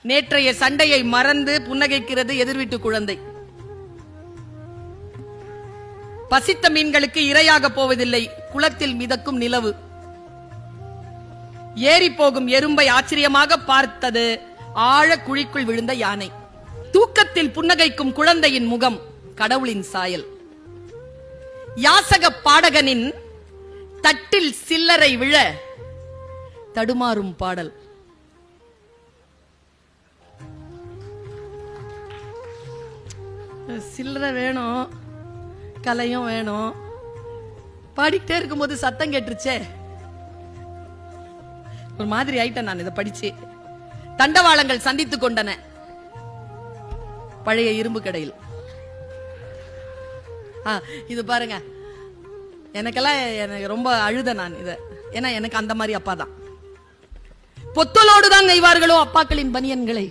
நேற்றைய சண்டையை மறந்து புன்னகைக்கிறது எதிர்வீட்டு குழந்தை. பசித்த மீன்களுக்கு இரையாக போவதில்லை குளத்தில் மிதக்கும் நிலவு. ஏறி போகும் எறும்பை ஆச்சரியமாக பார்த்தது ஆழ குழிக்குள் விழுந்த யானை. தூக்கத்தில் புன்னகைக்கும் குழந்தையின் முகம் கடவுளின் சாயல். யாசக பாடகனின் தட்டில் சில்லறை விழ தடுமாறும் பாடல். சில்லறை வேணும், கலையும் வேணும். பாடிக்கிட்டே இருக்கும்போது சத்தம் கேட்டுருச்சே, ஒரு மாதிரி ஆயிட்டேன் நான் இதை படிச்சு. தண்டவாளங்கள் சந்தித்துக் கொண்டன பழைய இரும்பு கடையில். இது பாருங்க, எனக்கெல்லாம் எனக்கு ரொம்ப அழுத நான் இத. ஏன்னா எனக்கு அந்த மாதிரி அப்பா தான். பொத்தலோடு தான் நெய்வார்களோ அப்பாக்களின் பனியன்களை.